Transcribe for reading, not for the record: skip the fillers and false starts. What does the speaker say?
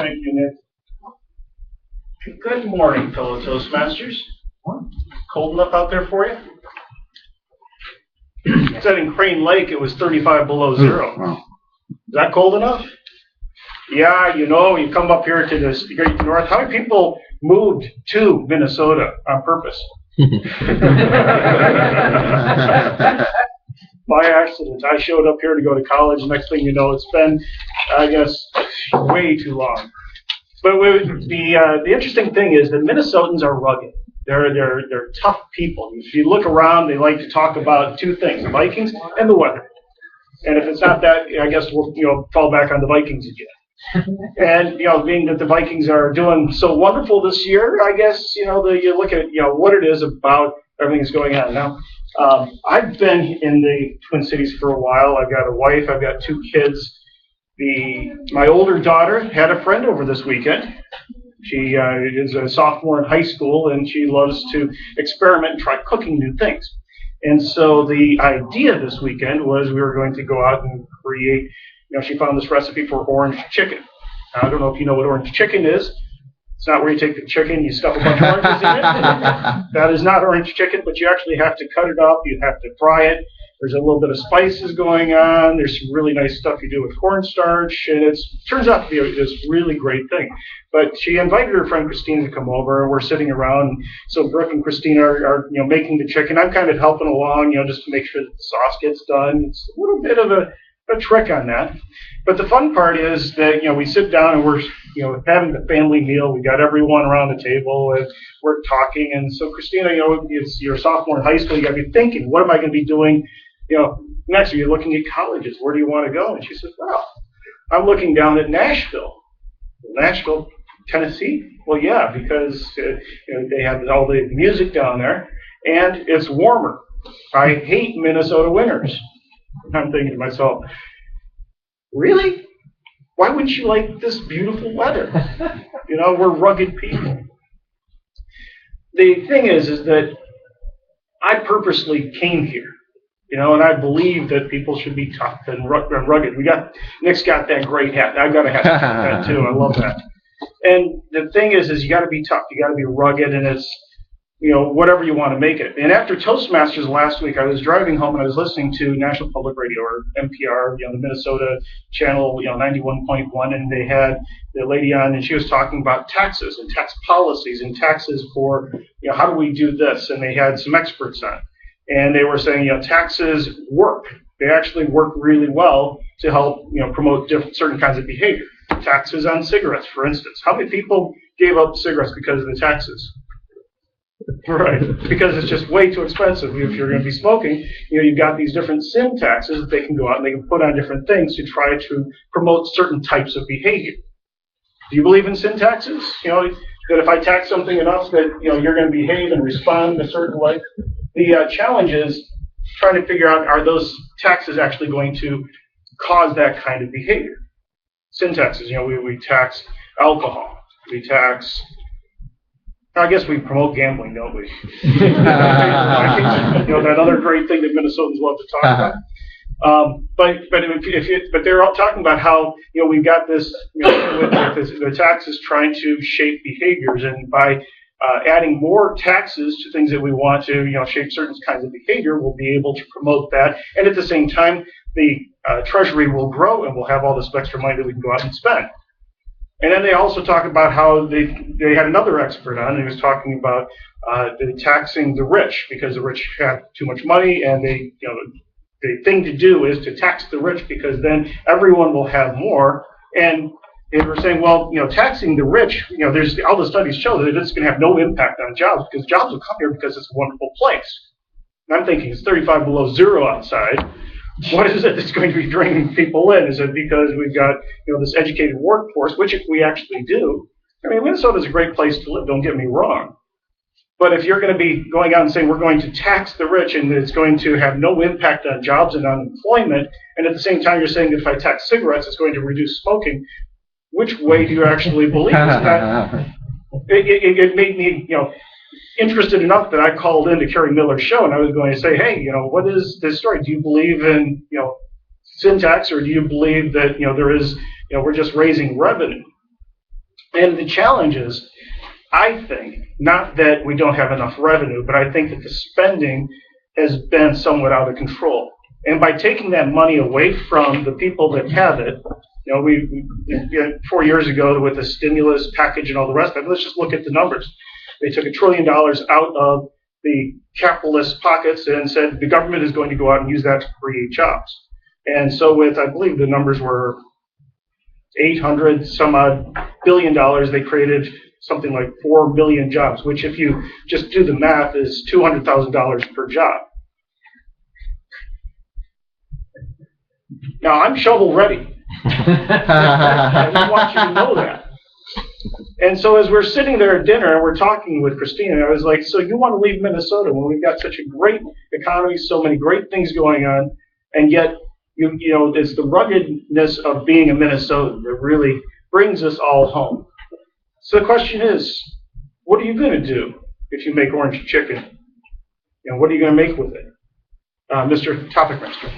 morning, and good morning, fellow Toastmasters. Cold enough out there for you? It said in Crane Lake it was 35 below zero. Wow. Is that cold enough? Yeah, you come up here to the great north. How many people moved to Minnesota on purpose? By accident. I showed up here to go to college. Next thing you know, it's been, I guess, way too long. But the interesting thing is that Minnesotans are rugged. They're tough people. If you look around, they like to talk about two things: the Vikings and the weather. And if it's not that, I guess we'll fall back on the Vikings again. And being that the Vikings are doing so wonderful this year, I guess you look at what it is about everything that's going on now. I've been in the Twin Cities for a while. I've got a wife. I've got two kids. My older daughter had a friend over this weekend. She is a sophomore in high school, and she loves to experiment and try cooking new things. And so the idea this weekend was we were going to go out and create, she found this recipe for orange chicken. Now, I don't know if you know what orange chicken is. It's not where you take the chicken, you stuff a bunch of oranges in it. That is not orange chicken, but you actually have to cut it up. You have to fry it. There's a little bit of spices going on. There's some really nice stuff you do with cornstarch, and it turns out to be this really great thing. But she invited her friend Christina to come over, and we're sitting around. So Brooke and Christina are making the chicken. I'm kind of helping along, just to make sure that the sauce gets done. It's a little bit of a trick on that. But the fun part is that we sit down and we're having the family meal. We got everyone around the table and we're talking. And so Christina, you're a sophomore in high school. You got to be thinking, what am I going to be doing? Next, you're looking at colleges. Where do you want to go? And she said, well, I'm looking down at Nashville. Nashville, Tennessee? Well, yeah, because they have all the music down there, and it's warmer. I hate Minnesota winters. I'm thinking to myself, really? Why wouldn't you like this beautiful weather? We're rugged people. The thing is that I purposely came here. And I believe that people should be tough and rugged. Nick's got that great hat. I've got a hat like that too. I love that. And the thing is you got to be tough. You got to be rugged, and it's whatever you want to make it. And after Toastmasters last week, I was driving home and I was listening to National Public Radio, or NPR, the Minnesota channel, 91.1, and they had the lady on, and she was talking about taxes and tax policies and taxes for how do we do this, and they had some experts on. And they were saying, taxes work. They actually work really well to help, promote certain kinds of behavior. Taxes on cigarettes, for instance. How many people gave up cigarettes because of the taxes? Right, because it's just way too expensive. If you're going to be smoking, you've got these different sin taxes that they can go out and they can put on different things to try to promote certain types of behavior. Do you believe in sin taxes? That if I tax something enough that, you're going to behave and respond in a certain way? The challenge is trying to figure out, are those taxes actually going to cause that kind of behavior? Sin taxes, we tax alcohol. We tax, I guess we promote gambling, don't we? That other great thing that Minnesotans love to talk about. But they're all talking about how, we've got this, with the taxes trying to shape behaviors, and by adding more taxes to things that we want to, shape certain kinds of behavior, we'll be able to promote that. And at the same time, the Treasury will grow, and we'll have all this extra money that we can go out and spend. And then they also talk about how they had another expert on, and he was talking about the taxing the rich, because the rich have too much money, and the thing to do is to tax the rich, because then everyone will have more. And they were saying, well, taxing the rich, there's all the studies show that it's going to have no impact on jobs, because jobs will come here because it's a wonderful place. And I'm thinking it's 35 below zero outside. What is it that's going to be bringing people in? Is it because we've got this educated workforce, which we actually do? I mean, Minnesota's a great place to live, don't get me wrong. But if you're going to be going out and saying we're going to tax the rich and it's going to have no impact on jobs and on employment, and at the same time you're saying that if I tax cigarettes it's going to reduce smoking, which way do you actually believe? It made me, interested enough that I called in to Kerry Miller's show, and I was going to say, hey, what is this story? Do you believe in, sin tax, or do you believe that, there is, we're just raising revenue? And the challenge is, I think, not that we don't have enough revenue, but I think that the spending has been somewhat out of control. And by taking that money away from the people that have it, we 4 years ago with the stimulus package and all the rest of it, let's just look at the numbers. They took $1 trillion out of the capitalist pockets and said the government is going to go out and use that to create jobs. And so with, I believe the numbers were 800 some odd billion dollars, they created something like 4 million jobs, which if you just do the math is $200,000 per job. Now I'm shovel ready. I just want you to know that. And so as we're sitting there at dinner and we're talking with Christina, I was like, so you want to leave Minnesota when we've got such a great economy, so many great things going on, and yet it's the ruggedness of being a Minnesotan that really brings us all home. So the question is, what are you going to do if you make orange chicken? What are you going to make with it? Mr. Topic Master.